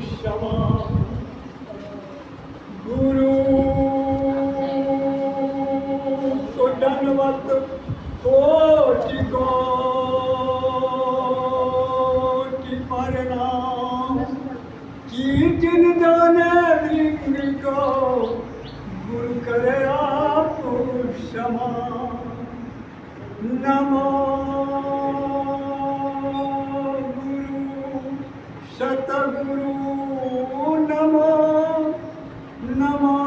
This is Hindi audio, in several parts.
क्षमा। गुरु को दंडवत कोटि कोटि प्रणाम। कीर्तन दाने भृंग को गुरु करे आप क्षमा। नमो गुरु सतगुरु नमो नमो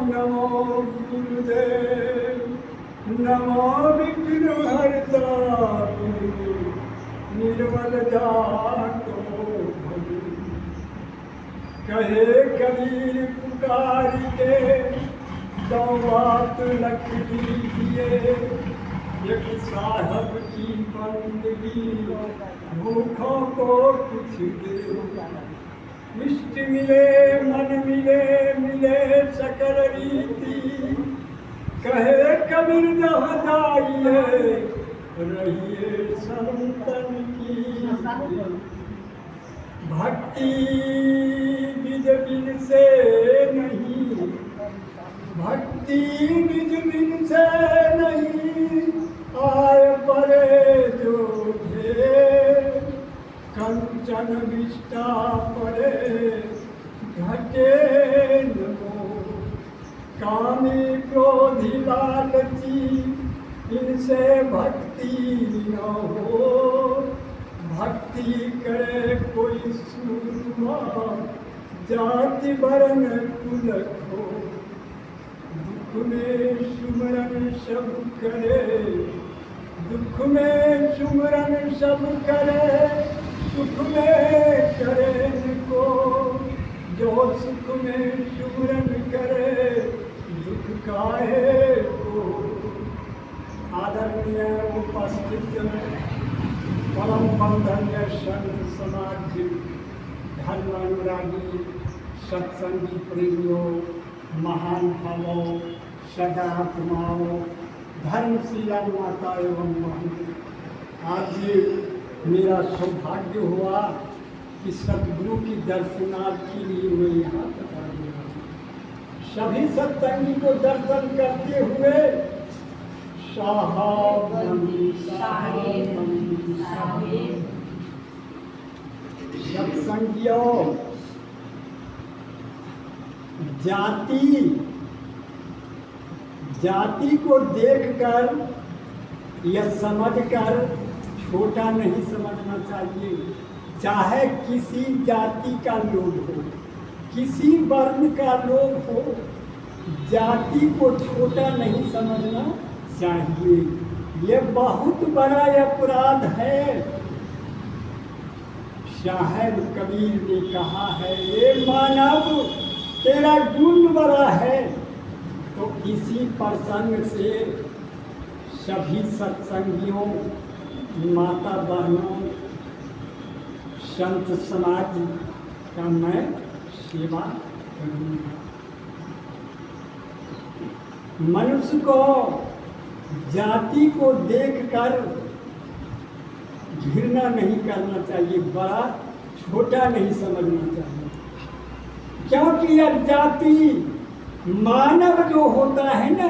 नमो गुरुदेव। नमो विघ्नहर्ता गुरु निर्मल जातो भजु। कहे कबीर पुकार के दो बात लख लीजिए। एक साहब की बंदगी भूखों को कुछ दे। इष्ट मिले मन मिले मिले सकल रीति। कहे कबीर जहाँ जाइए रहिए संतन की। भक्ति निज बिन से नहीं, भक्ति निज बिन से नहीं। आय परे जो थे कंचन विष्टा परे घटे न हो। कामी क्रोधी लालची इनसे भक्ति न हो। भक्ति करे कोई सूरमा जाति वर्ण कुल हो। दुख में सुमरन सब करे, दुख में सुमरन सब करे। सुख में करे को जो सुख में सुमरन करे दुख काहे को। आदरणीय उपस्थित परम बंधन्य संत समाज, धर्म अनुरागी सत्संगी प्रेमियों, महान भावों, सदात्माओं, धर्मशिला माता एवं बहन। आज मेरा सौभाग्य हुआ कि सतगुरु की दर्शनार्थ के लिए मैं यहाँ तक आ गया। सभी सत्संगी को दर्शन करते हुए साहब सत्संगियों, जाति को देखकर या समझकर छोटा नहीं समझना चाहिए। चाहे किसी जाति का लोग हो, किसी वर्ण का लोग हो, जाति को छोटा नहीं समझना चाहिए। ये बहुत बड़ा अपराध है। साहिब कबीर ने कहा है, ये मानव तेरा गुण बड़ा है। तो इसी प्रसंग से सभी सत्संगियों, माता बहनों, संत समाज का मैं सेवा करूँगा। मनुष्य को जाति को देखकर घृणा नहीं करना चाहिए, बड़ा छोटा नहीं समझना चाहिए। क्योंकि यह जाति मानव जो होता है ना,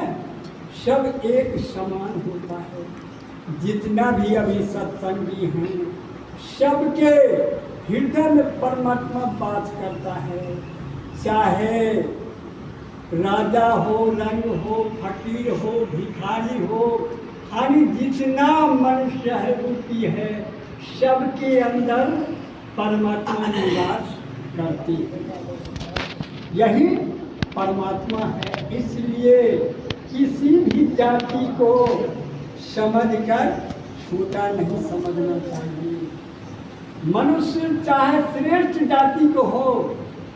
सब एक समान होता है। जितना भी अभी सत्संगी हैं, सबके हृदय में परमात्मा वास करता है। चाहे राजा हो, रंग हो, फकीर हो, भिखारी हो, यानी जितना मनुष्य है रूपी है, सबके अंदर परमात्मा निवास करती है। यही परमात्मा है। इसलिए किसी भी जाति को समझकर छोटा नहीं समझना चाहिए। मनुष्य चाहे श्रेष्ठ जाति को हो,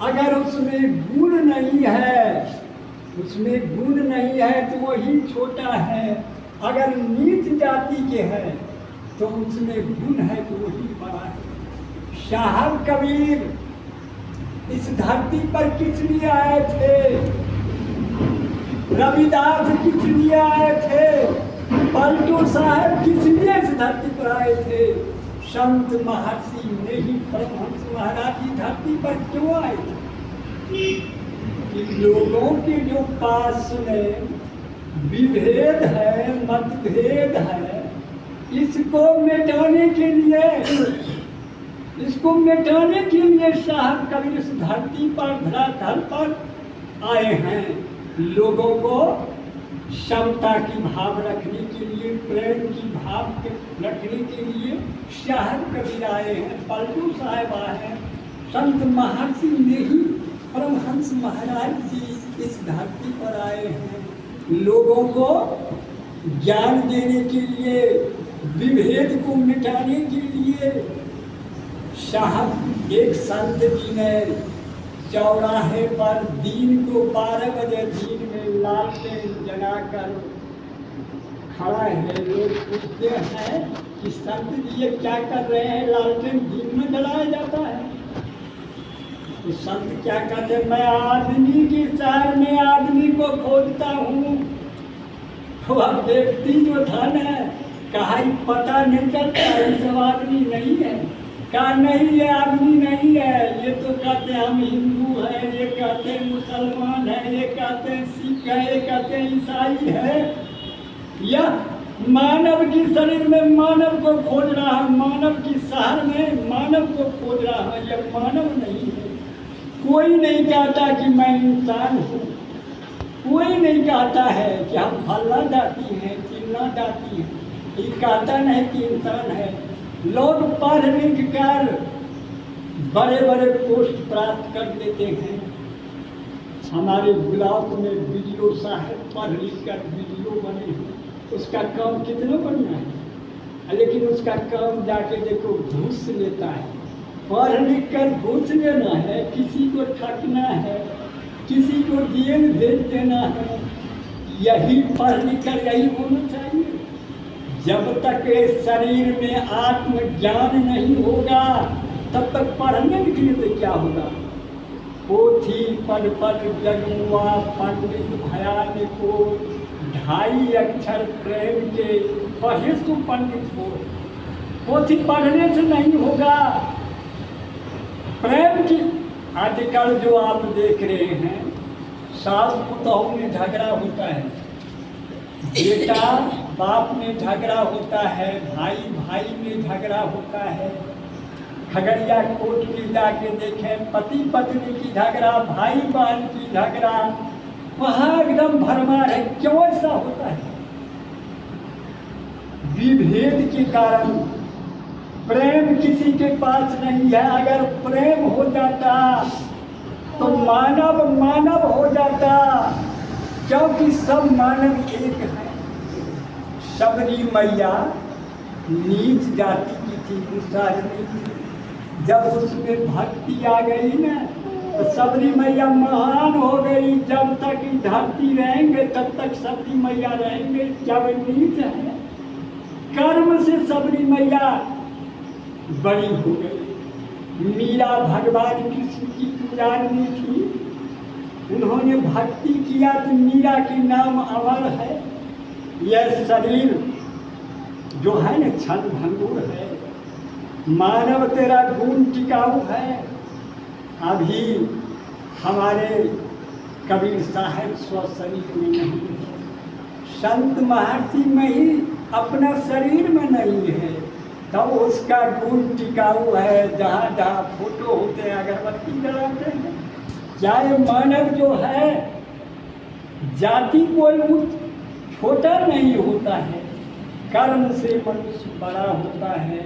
अगर उसमें गुण नहीं है, उसमें गुण नहीं है तो वही छोटा है। अगर नीच जाति के है तो उसमें गुण है तो वही बड़ा है। साहब कबीर इस धरती पर किस लिए आए थे? रविदास किस लिए आए थे? पलटू साहब किस लिए इस धरती पर आए थे? संत महर्षि नहीं, परमहंस महाराज जी धरती पर क्यों आए कि लोगों के जो पास में विभेद है, मतभेद है, इसको मिटाने के लिए, इसको मिटाने के लिए साहब कबीर इस धरती पर, धरातल पर आए हैं। लोगों को समता की भाव रखने के लिए, प्रेम की भाव रखने के लिए साहब कबीर आए हैं, पलटू साहब आए हैं, संत महर्षि नेही परमहंस महाराज जी इस धरती पर आए हैं। लोगों को ज्ञान देने के लिए, विभेद को मिटाने के लिए। साहब एक संत जी ने चौराहे पर दिन को 12 बजे दिन में लालटेन जलाकर खड़ा है। लोग पूछते हैं कि संत जी ये क्या कर रहे हैं, लालटेन दिन में जलाया जाता है? तो संत क्या कहते हैं, मैं आदमी की शहर में आदमी को खोजता हूँ। तो अब व्यक्ति जो था ना, कहा पता नहीं चलता ये सब आदमी नहीं है, कहा नहीं ये आदमी नहीं है, ये तो कहते हैं हम हिंदू हैं, ये कहते हैं मुसलमान है, ये कहते हैं सिख है, ये कहते हैं ईसाई है। यह मानव की शरीर में मानव को खोज रहा है, मानव की शहर में मानव को खोज रहा है, यह मानव नहीं है। कोई नहीं कहता कि मैं इंसान हूँ, कोई नहीं कहता है कि हम फल्ला जाती हैं, चिल्ला जाती हैं, ये कहता नहीं कि इंसान है। लोग पढ़ लिख कर बड़े बड़े पोस्ट प्राप्त कर लेते हैं। हमारे ब्लॉक में वीडियो साहब पढ़ लिख कर वीडियो बने हैं, उसका काम कितना बढ़िया है, लेकिन उसका काम जाके देखो घूस लेता है। पढ़ लिख कर घूस लेना है, किसी को ठगना है, किसी को जेल भेज देना है, यही पढ़ लिख कर यही होना चाहिए। जब तक इस शरीर में आत्मज्ञान नहीं होगा तब तक पढ़ने लिखने से क्या होगा। पोथी पढ़ पढ़ जगुआ पंडित भयान को, 2.5 अक्षर प्रेम के पढ़े तो पंडित हो। पोथी पढ़ने से नहीं होगा। प्रेम की आजकल जो आप देख रहे हैं, सास पुतोह में झगड़ा होता है, बेटा बाप में झगड़ा होता है, भाई भाई में झगड़ा होता है। खगड़िया कोर्ट में जाके देखें, पति पत्नी की झगड़ा, भाई बहन की झगड़ा, वहाँ एकदम भरमार है। क्यों ऐसा होता है? विभेद के कारण। प्रेम किसी के पास नहीं है। अगर प्रेम हो जाता तो मानव मानव हो जाता, क्योंकि सब मानव एक है। सबरी मैया नीच जाति की थी, उसारनी थी। जब उसमें भक्ति आ गई ना तो सबरी मैया महान हो गई। जब तक धरती रहेंगे तब तक सबरी मैया रहेंगे। जब नीच है, कर्म से सबरी मैया बड़ी हो गई। मीरा भगवान कृष्ण की पुजारनी थी, उन्होंने भक्ति किया तो मीरा के नाम अमर है। यह शरीर जो है न क्षण भंगुर है, मानव तेरा गुण टिकाऊ है। अभी हमारे कबीर साहब स्व शरीर में नहीं है, संत महर्षि में ही अपना शरीर में नहीं है, तब उसका गुण टिकाऊ है। जहाँ जहाँ फोटो होते हैं अगरबत्ती जलाते हैं। चाहे मानव जो है, जाति कोई छोटा नहीं होता है, कर्म से मनुष्य बड़ा होता है,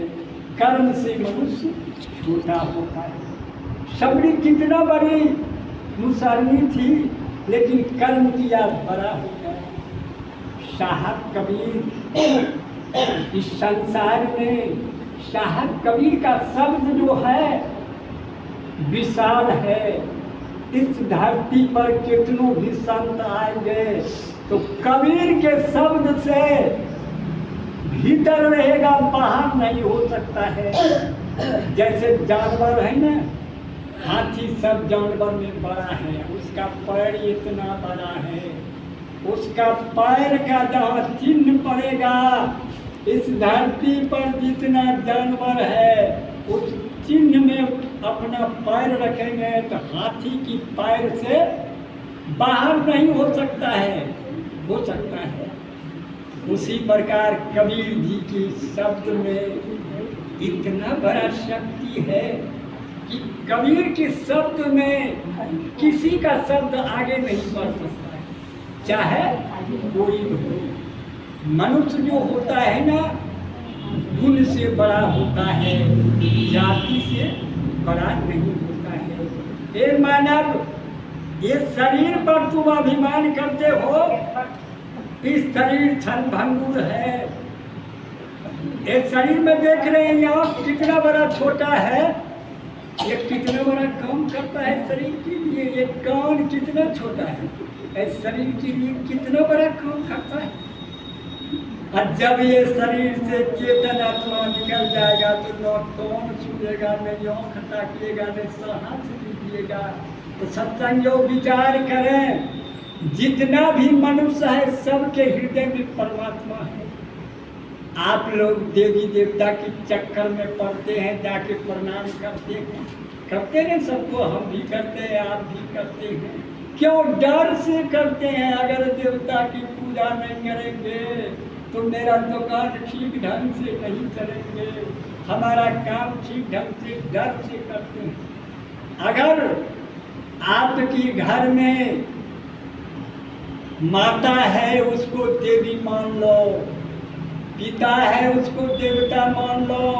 कर्म से मनुष्य छोटा होता है। सबरी कितना बड़ी मुसरनी थी, लेकिन कर्म किया बड़ा हो गया। साहब कबीर इस संसार में, साहब कबीर का शब्द जो है विशाल है। इस धरती पर कितनों भी संत आएंगे तो कबीर के शब्द से भीतर रहेगा, बाहर नहीं हो सकता है। जैसे जानवर है ना, हाथी सब जानवर में बड़ा है, उसका पैर इतना बड़ा है, उसका पैर का जहाँ चिन्ह पड़ेगा, इस धरती पर जितना जानवर है उस चिन्ह में अपना पैर रखेंगे तो हाथी की पैर से बाहर नहीं हो सकता है, हो सकता है। उसी प्रकार कबीर जी की शब्द में इतना बड़ा शक्ति है कि कबीर के शब्द में किसी का शब्द आगे नहीं बढ़ सकता है, चाहे कोई हो। मनुष्य जो होता है ना, गुण से बड़ा होता है, जाति से बड़ा नहीं होता है। हे मानव, ये शरीर पर तुम अभिमान करते हो, इस शरीर क्षण भंगुर है। ये शरीर में देख रहे हैं यहाँ कितना बड़ा छोटा है, ये कितना बड़ा काम करता है शरीर के लिए। ये कान कितना छोटा है, इस शरीर के लिए कितना बड़ा काम करता है। और जब ये शरीर से चेतन आत्मा निकल जाएगा तो न कौन छूएगा, न आँख ताकिएगा, न सांस लीजिएगा। तो सत्संगो विचार करें, जितना भी मनुष्य है सबके हृदय में परमात्मा है। आप लोग देवी देवता के चक्कर में पड़ते हैं, जाके प्रणाम करते हैं सबको, हम भी करते हैं, आप भी करते हैं। क्यों डर से करते हैं? अगर देवता की पूजा नहीं करेंगे तो मेरा दुकान ठीक ढंग से नहीं चलेंगे, हमारा काम ठीक ढंग से डर से करते हैं। अगर आपकी घर में माता है उसको देवी मान लो, पिता है उसको देवता मान लो,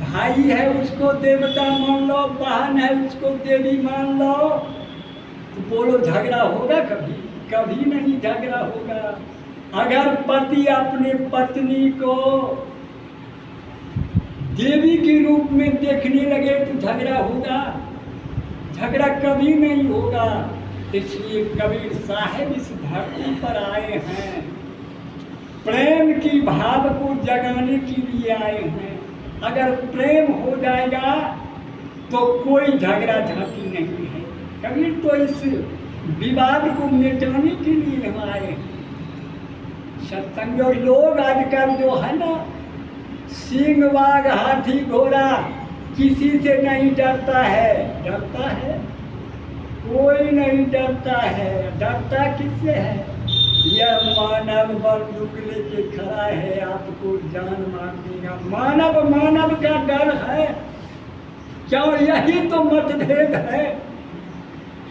भाई है उसको देवता मान लो, बहन है उसको देवी मान लो, तो बोलो झगड़ा होगा? कभी कभी नहीं झगड़ा होगा। अगर पति अपने पत्नी को देवी के रूप में देखने लगे तो झगड़ा होगा? झगड़ा कभी नहीं होगा। इसलिए कबीर साहब इस धरती पर आए हैं, प्रेम की भाव को जगाने के लिए आए हैं। अगर प्रेम हो जाएगा तो कोई झगड़ा झांकी नहीं है। कबीर तो इस विवाद को मिटाने के लिए हम आए हैं। सत्संग लोग आजकल जो है ना, सिंह बाघ हाथी घोड़ा किसी से नहीं डरता है। डरता है? कोई नहीं डरता है। डरता किससे है? यह मानव बंदूक लेके खड़ा है, आपको जान मार देगा। मानव का डर है क्या? यही तो मतभेद है।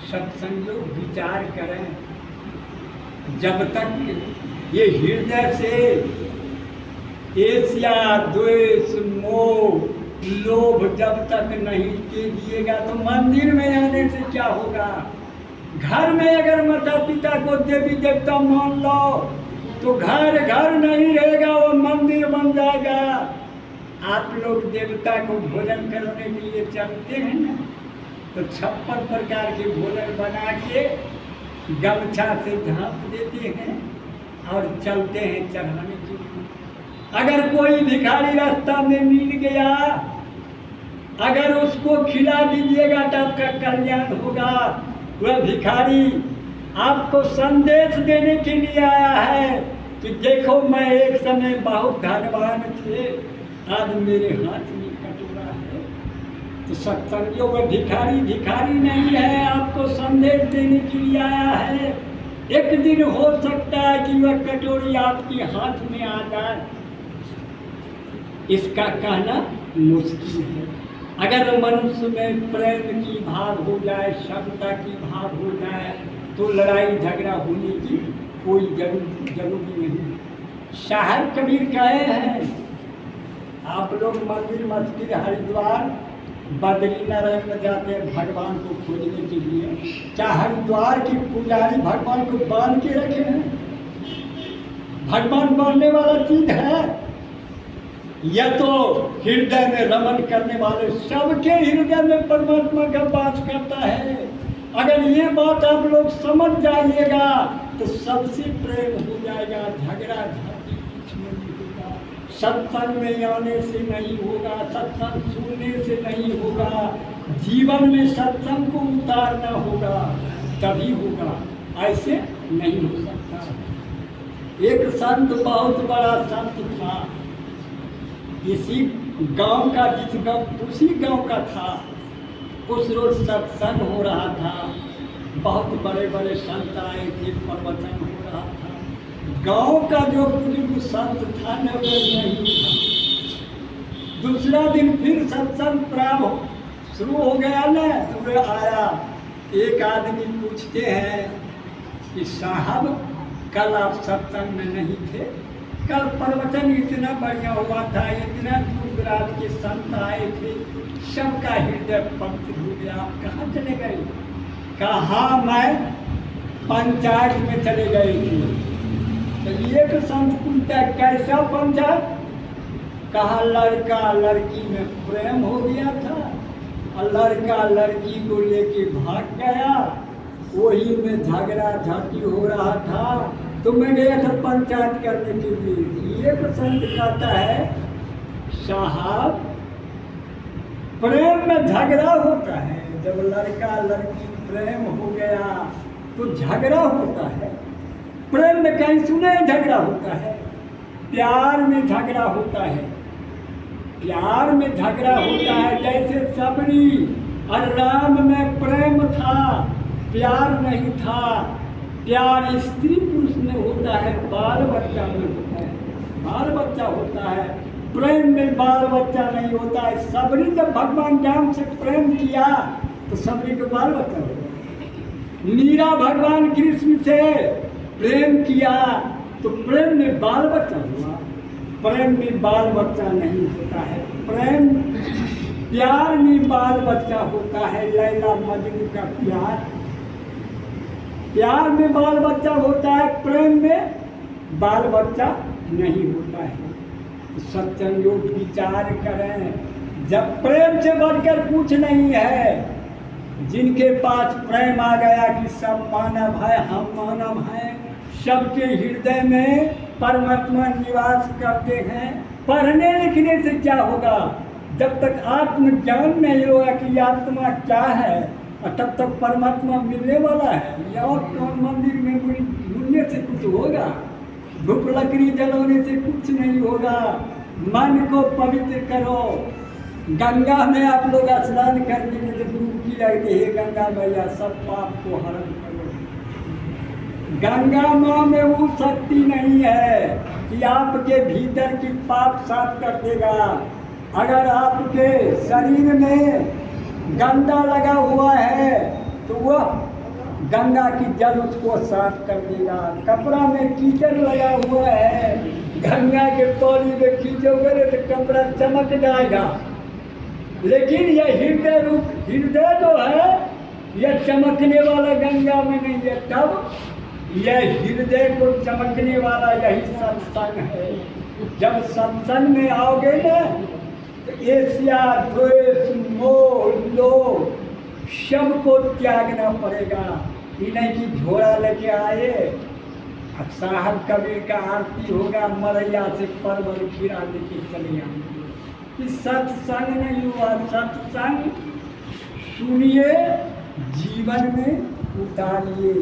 सत्संग विचार करें, जब तक ये हृदय से ईर्ष्या द्वेष मोह लोभ जब तक नहीं कीजिएगा तो मंदिर में आने से क्या होगा? घर में अगर माता पिता को देवी देवता मान लो तो घर घर नहीं रहेगा, वो मंदिर बन जाएगा। आप लोग देवता को भोजन कराने के लिए चलते हैं ना, तो 56 प्रकार के भोजन बना के गमछा से ढांप देते हैं और चलते हैं चढ़ाने के लिए। अगर कोई भिखारी रास्ता में मिल गया, अगर उसको खिला दीजिएगा तो आपका कल्याण होगा। वह भिखारी आपको संदेश देने के लिए आया है कि देखो मैं एक समय बहुत धनवान थे, आज मेरे हाथ में कटोरा है। तो सत्संगियों में भिखारी नहीं है, आपको संदेश देने के लिए आया है। एक दिन हो सकता है कि वह कटोरी आपके हाथ में आ जाए, इसका कहना मुश्किल है। अगर मनुष्य में प्रेम की भाव हो जाए, क्षमता की भाव हो जाए, तो लड़ाई झगड़ा होने की कोई जरूरी नहीं। शाहर कबीर कहे हैं, आप लोग मंदिर मस्जिद हरिद्वार बद्रीनारायण में जाते हैं भगवान को खोजने के लिए, क्या हरिद्वार की पुजारी भगवान को बांध के रखे हैं? भगवान बांधने वाला चीज है? यह तो हृदय में रमन करने वाले, सबके हृदय में परमात्मा का वास करता है। अगर ये बात आप लोग समझ जाइएगा तो सबसे प्रेम हो जाएगा, झगड़ा झांकी कुछ नहीं होगा। सत्संग में आने से नहीं होगा, सत्संग सुनने से नहीं होगा, जीवन में सत्संग को उतारना होगा तभी होगा, ऐसे नहीं हो सकता। एक संत बहुत बड़ा संत था, इसी गांव का, जिस गांव उसी गांव का था, उस रोज सत्संग हो रहा था, बहुत बड़े बड़े संत आए थे, प्रवचन हो रहा था। गांव का जो बुजुर्ग संत था न वो नहीं था। दूसरा दिन फिर सत्संग प्रारंभ शुरू हो गया न, तो वो आया। एक आदमी पूछते हैं कि साहब कल आप सत्संग में नहीं थे, कल प्रवचन इतना बढ़िया हुआ था, इतना दूर दराज के संत आए थे, सबका हृदय पवित्र हो गया, आप कहाँ चले गए? कहा मैं पंचायत में चले गए थे। तो ये तो संत पूछता है कैसा पंचायत? कहा लड़का लड़की में प्रेम हो गया था और लड़का लड़की को लेके भाग गया, वही में झगड़ा झाटी हो रहा था, तो मैं गया था पंचायत करने के लिए। ये तो संत कहता है साहब प्रेम में झगड़ा होता है, जब लड़का लड़की प्रेम हो गया तो झगड़ा होता है। प्रेम में कहीं सुने झगड़ा होता है, प्यार में झगड़ा होता है। प्यार में झगड़ा होता है, जैसे सबरी और राम में प्रेम था, प्यार नहीं था। प्यार स्त्री पुरुष में होता है, बाल बच्चा में होता है, बाल बच्चा होता है। प्रेम में बाल बच्चा नहीं होता है। सबरी जब भगवान राम से प्रेम किया तो सबरी को बाल बच्चा होगा। मीरा भगवान कृष्ण से प्रेम किया तो प्रेम में बाल बच्चा हुआ। प्रेम में बाल बच्चा नहीं होता है, प्रेम प्यार में बाल बच्चा होता है। लैला मजनू का प्यार, प्यार में बाल बच्चा होता है, प्रेम में बाल बच्चा नहीं होता है। सत्संग योग विचार करें, जब प्रेम से बढ़कर कुछ नहीं है। जिनके पास प्रेम आ गया कि सब मानव है, हम मानव हैं, सबके हृदय में परमात्मा निवास करते हैं। पढ़ने लिखने से क्या होगा? जब तक आत्मज्ञान नहीं होगा कि आत्मा क्या है, और तब तक परमात्मा मिलने वाला है। या और कौन मंदिर में घूमने से कुछ होगा? धूप लकड़ी जलाने से कुछ नहीं होगा। मन को पवित्र करो। गंगा में आप लोग स्नान करने के लिए डुबकी लगती है, गंगा मैया सब पाप को हरण करो। गंगा माँ में वो शक्ति नहीं है कि आपके भीतर की पाप साफ कर देगा। अगर आपके शरीर में गंदा लगा हुआ है तो वह गंगा की जल उसको साफ कर देगा। कपड़ा में कीचड़ लगा हुआ है, गंगा के पानी में खींचोगे तो कपड़ा चमक जाएगा। लेकिन यह हृदय रूप हृदय जो है यह चमकने वाला गंगा में नहीं है। तब यह हृदय को चमकने वाला यही सत्संग है। जब सत्संग में आओगे ना तो एशिया द्वेष मोह लोभ सबको त्यागना पड़ेगा। ये नहीं कि झोला लेके आए, साहब कबीर का आरती होगा, मरैया से परवल खीरा लेके चले आएंगे। कि सत्संग नहीं हुआ। सत्संग सुनिए, जीवन में उतारिए।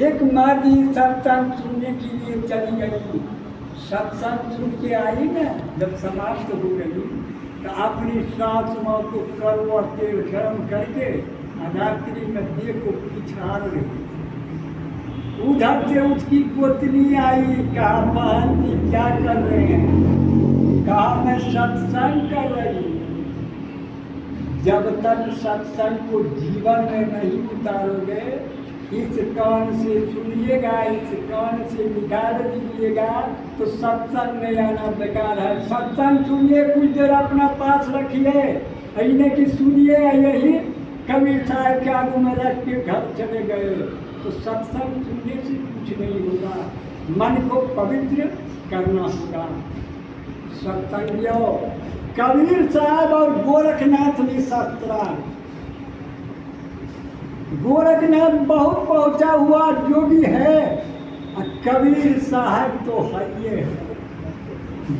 एक माँ जी सत्संग सुनने के लिए चली गई, सत्संग सुन के आई ना, जब समाप्त हो गई तो अपनी सास माँ को कड़वा तेल गर्म करके रात्रि में देह को पिछाड़ रही। उधर से उसकी गोतनी आई, कहा बहन जी क्या कर रहे हैं? कहा मैं सत्संग कर रही हूँ। जब तक सत्संग को जीवन में नहीं उतारोगे, इस कान से सुनिएगा, इस कान से निकाल दीजिएगा तो सत्संग में आना बेकार है। सत्संग सुनिए, कुछ देर अपना पास रखिए, इन्हें कि सुनिए, यही कबीर साहब के आगू में रख के घर चले गए तो सत्संग सुनने से कुछ नहीं होगा। मन को पवित्र करना होगा। सत्संगियों, कबीर साहब और गोरखनाथ ने शास्त्रार्थ। गोरखनाथ बहुत पहुंचा हुआ योगी है और कबीर साहब तो है,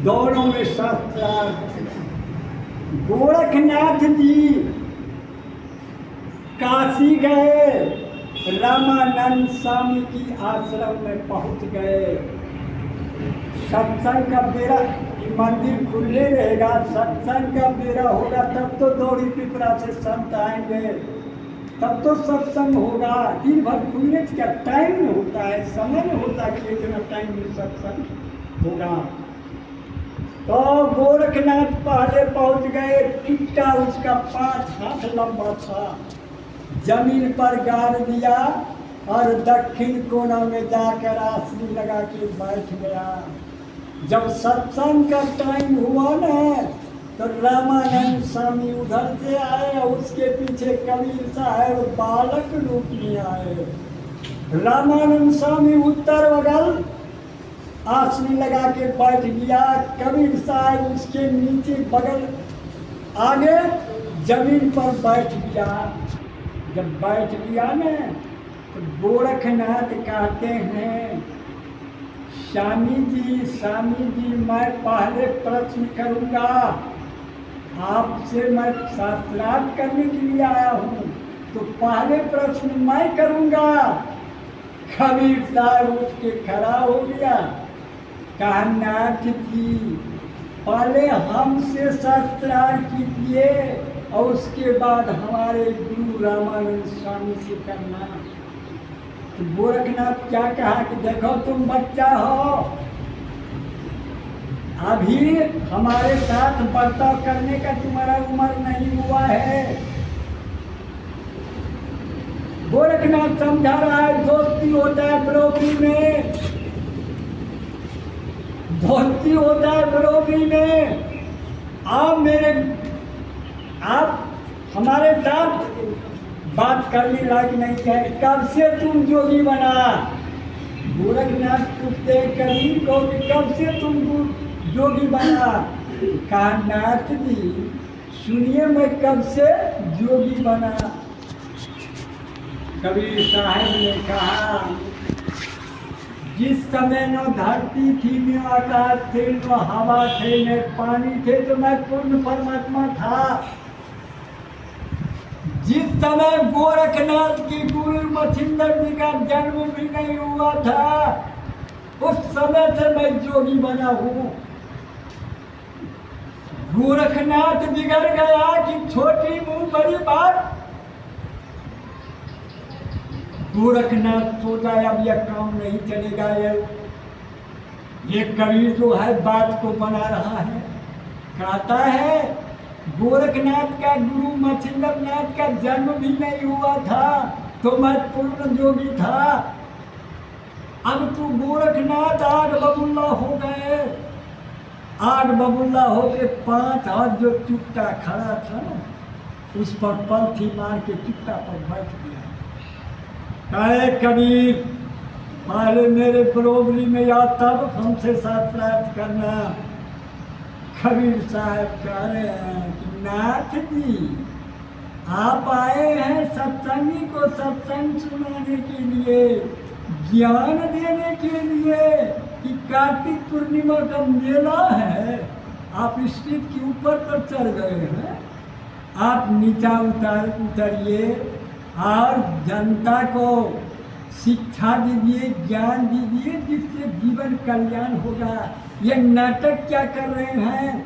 दोनों में शास्त्रार्थ। गोरखनाथ जी काशी गए, रामानंद स्वामी की आश्रम में पहुंच गए। सत्संग का बेड़ा मंदिर खुले रहेगा, सत्संग का बेरा होगा, तब तो दौड़ी पिपरा से संत आएंगे, तब तो सत्संग होगा। दिन भर खुलने का टाइम नहीं होता है, समय नहीं होता कि इतना टाइम में सत्संग होगा। तो गोरखनाथ पहले पहुंच गए, टिकटा उसका 5 हाथ लंबा था, जमीन पर गाड़ दिया और दक्षिण कोना में जाकर आसनी लगा के बैठ गया। जब सत्संग का टाइम हुआ ना, तो रामानंद स्वामी उधर से आए और उसके पीछे कबीर साहब बालक रूप में आए। रामानंद स्वामी उत्तर बगल आसनी लगा के बैठ गया, कबीर साहब उसके नीचे बगल आगे जमीन पर बैठ गया। जब बैठ गया ना, तो गोरखनाथ कहते हैं, स्वामी जी मैं पहले प्रश्न करूंगा, आपसे मैं शास्त्रार्थ करने के लिए आया हूँ, तो पहले प्रश्न मैं करूंगा। कबीर साहब उठ के खड़ा हो गया, कहा नाथ जी पहले हमसे शास्त्रार्थ कीजिए और उसके बाद हमारे गुरु रामानंद स्वामी से करना। तो गोरखनाथ क्या कहा कि देखो तुम बच्चा हो, अभी हमारे साथ बर्ताव करने का तुम्हारा उम्र नहीं हुआ है। गोरखनाथ समझा रहा है दोस्ती होता है बरोबरी में, दोस्ती होता है बरोबरी में। आप हमारे साथ बात करने लायक नहीं है, कब से तुम जोगी बना? गोरखनाथ पूछते कबीर को कि कब से तुम जोगी बना? कहा नाथ जी सुनिए मैं कब से जोगी बना। कबीर साहब ने कहा जिस समय न धरती थी, न आकाश थे, न हवा थे, न पानी थे, तो मैं पूर्ण परमात्मा था। जिस समय गोरखनाथ की गुरु मछिंदर जी का जन्म भी नहीं हुआ था, उस समय से मैं जोगी बना हूँ। गोरखनाथ बिगड़ गया कि छोटी मुंह बड़ी बात। गोरखनाथ सोचा अब यह काम नहीं चलेगा, ये कबीर जो है बात को बना रहा है। कहता है गोरखनाथ का गुरु मछिंद्रनाथ का जन्म भी नहीं हुआ था, तो मैं पूर्ण जोगी था। अब तू गोरखनाथ आग बबुल्ला हो गए। आग बबुल्ला होके 5 हाथ जो चुपटा खड़ा था ना, उस पर पलथी मार के चुपटा पर बैठ गया। कहे कबीर पहले मेरे बरोबरी में या तब हमसे शास्त्रार्थ करना। कबीर साहब कह रहे हैं कि नाथ जी आप आए हैं सत्संगी को सत्संग सुनाने के लिए, ज्ञान देने के लिए कि कार्तिक पूर्णिमा का मेला है, आप स्टेज के ऊपर पर चढ़ गए हैं। आप नीचा उतरिए और जनता को शिक्षा दीजिए, ज्ञान दीजिए, जिससे जीवन कल्याण होगा। ये नाटक क्या कर रहे हैं?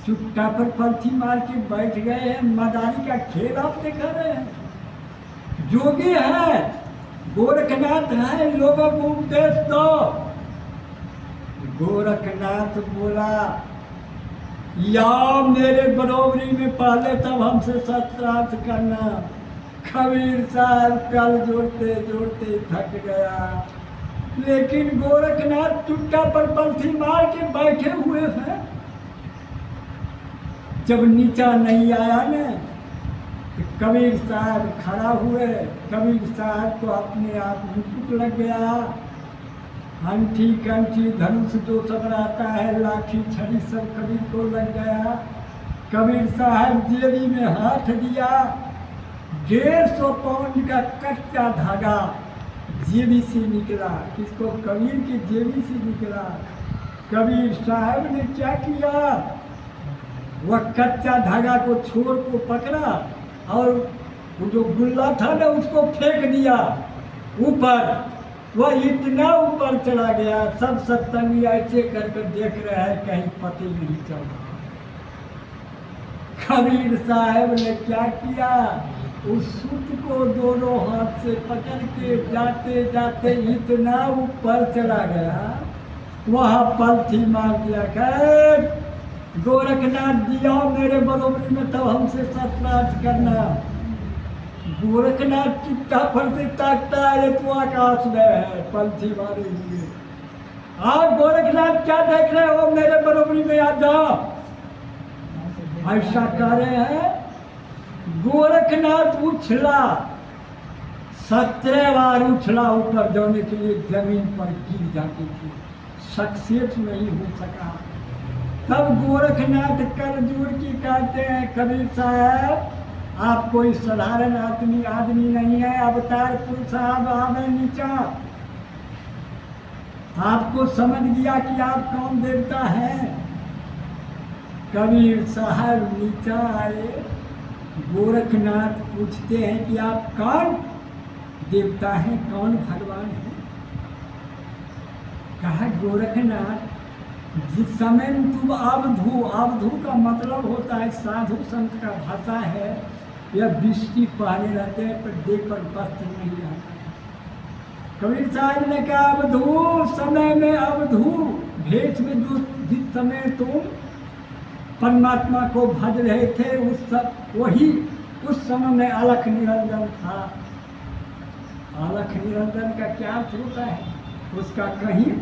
चुपटा पर पलथी मार के बैठ गए हैं, मदारी का खेल आप दिखा रहे हैं। जोगी है, गोरखनाथ है, लोगों को उपदेश दो। गोरखनाथ बोला या मेरे बरोबरी में पहले तब हमसे शास्त्रार्थ करना। कबीर साहब कल जोड़ते जोड़ते थक गया, लेकिन गोरखनाथ चुट्टा पर पलथी मार के बैठे हुए हैं। जब नीचा नहीं आया न, तो कबीर साहब खड़ा हुए। कबीर साहब को अपने आप मुकुट लग गया, अंठी कंठी धनुष जो सब रहता है, लाठी छड़ी सब कबीर को लग गया। कबीर साहब जेबी में हाथ दिया, 150 पाउंड का कच्चा धागा जेबी से निकला। किसको? कबीर की जेबी से निकला। कबीर साहब ने क्या किया? वह कच्चा धागा को छोर को पकड़ा और वो जो गुल्ला था ना उसको फेंक दिया ऊपर। वह इतना ऊपर चला गया, सब सत्संगी ऐसे करके देख रहे हैं, कहीं पता ही नहीं चल रहा। कबीर साहब ने क्या किया, उस सूत को दोनों हाथ से पकड़ के जाते जाते इतना ऊपर चला गया, वहाँ पलथी मार दिया, कहे गोरखनाथ जी आओ मेरे बरोबरी में, तब हमसे सतराज करना। गोरखनाथ चिट्टा पर से ताकता है, तो आकाश में है, पलथी मारे हुए। आप गोरखनाथ क्या देख रहे हो, मेरे बरोबरी में आ जाओ। ऐसा कह रहे हैं, गोरखनाथ उछला, 17 बार उछला ऊपर जाने के लिए, जमीन पर गिर जाती थी, सक्सेस नहीं हो सका। तब गोरखनाथ कर जोड़ के कहते हैं, कबीर साहब आप कोई साधारण आदमी नहीं है, अवतार पुरुष साहब आवे नीचा। आपको समझ गया कि आप कौन देवता हैं। कबीर साहब नीचा आए, गोरखनाथ पूछते हैं कि आप कौन देवता हैं, कौन भगवान हैं। कहा गोरखनाथ, जिस समय तुम अवधू का मतलब होता है साधु संत का भाषा है, यह बिस्टी पहने रहते हैं पर देह पर वस्त्र नहीं आता है। कबीर साहब ने कहा अवधू समय में, अवधू भेष में जो जिस समय तुम परमात्मा को भज रहे थे, उस समय में अलख निरंजन था। अलख निरंजन का क्या अर्थ होता है, उसका कहीं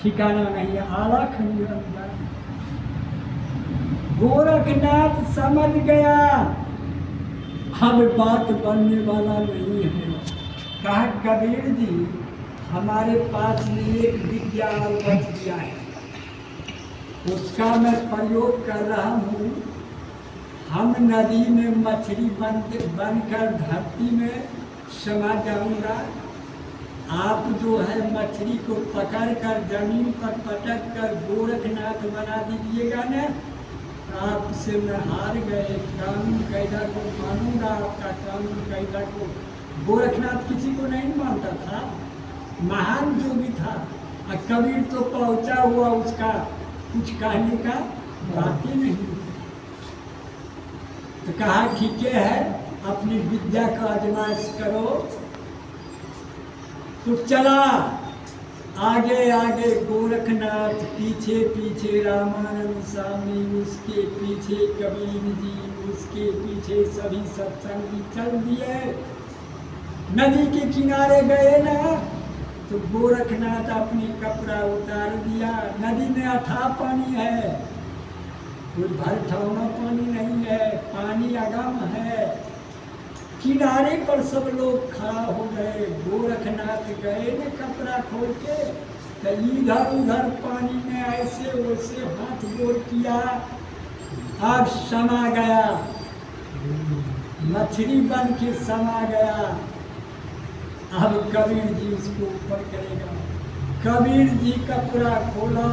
ठिकाना नहीं है। अलख निरंजन गोरखनाथ समझ गया, अब बात बनने वाला नहीं है। कहा कबीर जी हमारे पास में एक विद्या बच गया है, उसका मैं प्रयोग कर रहा हूँ। हम नदी में मछली बनकर धरती में समा जाऊंगा। आप जो है मछली को पकड़ कर जमीन पर पटक कर गोरखनाथ बना दीजिएगा न, आपसे मैं हार गए। कानून कायदा को मानूंगा, आपका कानून कायदा को। गोरखनाथ किसी को नहीं मानता था, महान जोगी था। और कबीर तो पहुंचा हुआ, उसका कुछ कहने का बात ही नहीं। तो कहा ठीक है, अपनी विद्या का आजमाइश करो। तो चला आगे आगे गोरखनाथ, पीछे पीछे रामानंद स्वामी, उसके पीछे कबीर जी, उसके पीछे सभी सत्संगी चल दिए। नदी के किनारे गए ना, तो गोरखनाथ अपनी कपड़ा उतार दिया। नदी में अथाह पानी है, कोई भरठौना पानी नहीं है, पानी अगम है। किनारे पर सब लोग खड़ा हो गए। गोरखनाथ गए ने कपड़ा खोल के, तो इधर उधर पानी में ऐसे वैसे हाथ जोड़ किया, अब समा गया, मछली बन के समा गया। अब कबीर जी उसको ऊपर करेगा। कबीर जी कपड़ा खोला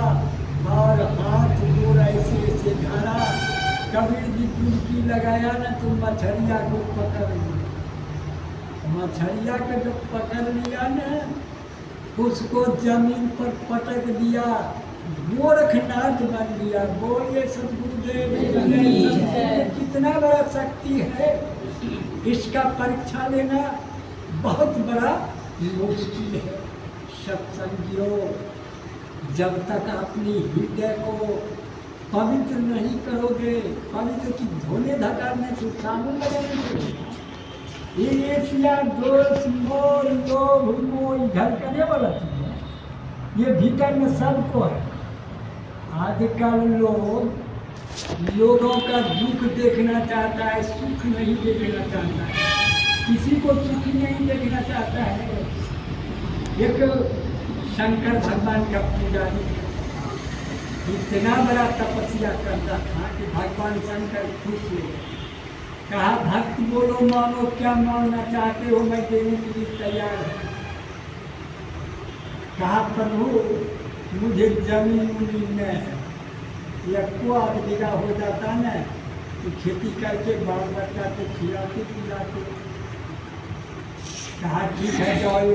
और हाथ जोड़ ऐसे ऐसे धरा। कबीर जी डुबकी लगाया ना, तो मछलिया को पकड़ लिया। मछलिया को जब पकड़ लिया ना, उसको जमीन पर पटक दिया, गोरखनाथ बन गया। बोलिए सतगुरुदेव, कितना बड़ा शक्ति है, इसका परीक्षा लेना बहुत बड़ा मुश्किल है। सत्संगियों, जब तक अपनी हृदय को पवित्र नहीं करोगे, पवित्र की धोने धकारने से सामने लगेंगे। ये एशिया दोष मोह लोभ मोह इधर करने वाला चीज है, ये भीतर में सबको है। आजकल लोगों का दुख देखना चाहता है, सुख नहीं देखना चाहता है। किसी को सुखी नहीं देखना चाहता है। एक शंकर भगवान का पुजारी इतना बड़ा तपस्या करता था कि भगवान शंकर खुश हुए। कहा भक्त बोलो मानो, क्या मानना चाहते हो, मैं देने के लिए तैयार हूँ। कहा प्रभु मुझे जमीन में या कुआ जगह हो जाता न, तो खेती करके बाल बच्चा को खिलाते पिलाते। कहा ठीक है जाओ,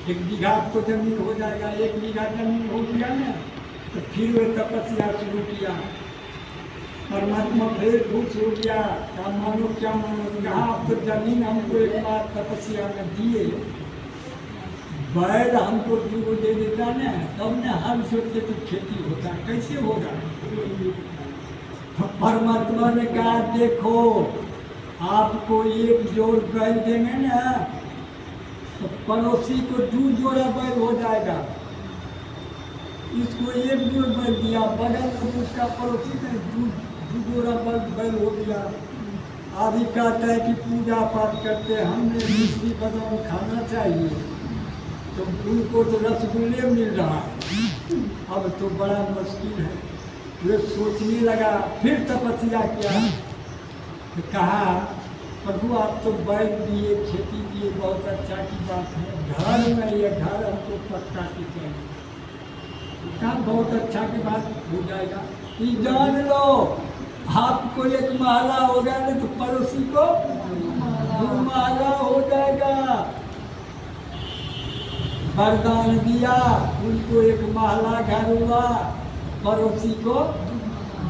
1 बीघा आपको जमीन हो जाएगा, 1 बीघा जमीन हो गया ना, तो फिर वो तपस्या शुरू किया। परमात्मा फिर खुश हो गया, क्या मानो क्या मानो, कहा आप तो जमीन हमको एक बार तपस्या में दिए, बैल हमको 2 दे देता ना, तब न हम सोचते तो खेती होता, कैसे होगा। तो परमात्मा ने कहा देखो आपको 1 जोड़ बैल देंगे ना, तो पड़ोसी को 2 जोड़ा बैल हो जाएगा। इसको 1 जोड़ बैल दिया, बगल में उसका पड़ोसी ने 2 जोड़ा बैल हो गया। अभी कहता है कि पूजा पाठ करते हमने मिश्री बादाम खाना चाहिए, तो उनको तो रसगुल्ले मिल रहा है, अब तो बड़ा मुश्किल है। वे सोचने लगा, फिर तपस्या किया, तो कहा प्रभु आप तो बैल दिए, खेती दिए, बहुत अच्छा की बात है, घर में ये घर हमको पक्का की चाहिए। कहा बहुत अच्छा की बात हो जाएगा, ये जान लो आपको 1 महला हो गया ना, तो पड़ोसी को 2 महला हो जाएगा। वरदान दिया, उनको 1 महला घर हुआ, पड़ोसी को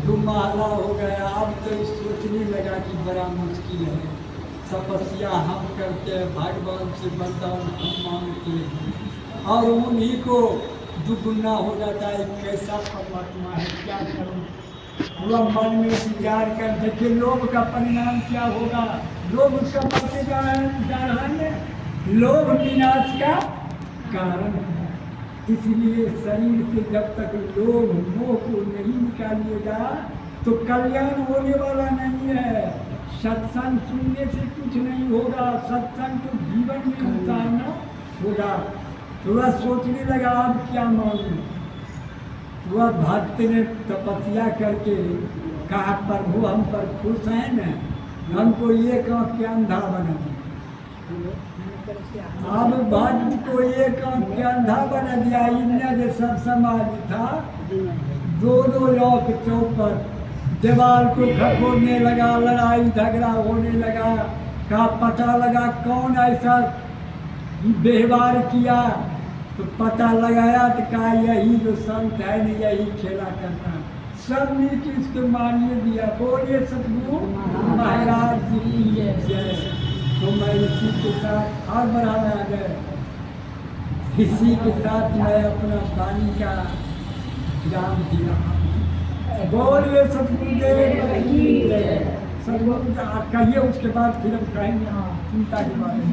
2 महला हो गया। अब तो सोचने लगा कि बड़ा मुश्किल है, तपस्या हम करते हैं, भगवान से वरदान हम मांगते हैं और उन्हीं को दुगुना हो जाता है। कैसा परमात्मा है, क्या करूं। पूरा मन में विचार कर देखिए लोभ का परिणाम क्या होगा। लोभ उसका बढ़ते जा रहा है, लोभ विनाश का कारण है। इसलिए शरीर से जब तक लोभ मोह को नहीं निकालिएगा तो कल्याण होने वाला नहीं है। सत्संग सुनने से कुछ नहीं होगा, सत्संग को जीवन में उतारना होगा। तो वह सोचने लगा अब क्या मांगू। वह भक्त ने तपस्या करके कहा प्रभु हम पर खुश हैं न, हमको ये काम के अंधा बना दिया। अब भक्त को ये काम के अंधा बना दिया। इनने जो सब समाज था 2-2 लोग चौपर दीवार को खखोरने लगा, लड़ाई झगड़ा होने लगा। का पता लगा कौन ऐसा व्यवहार किया, तो पता लगाया तो कहा यही जो संत है न यही खेला करता है। सब मिलकर इसको मानिए दिया। बोलिए सतगुरु महाराज जी की जय। तो मैं इसी के साथ और बढ़ाने आ गए, इसी के साथ मैं अपना वाणी का विराम दिया। बोलिए सतगुरुदेव की जय। सतगुरु कहिए, उसके बाद फिर हम कहेंगे चिंता के बारे में।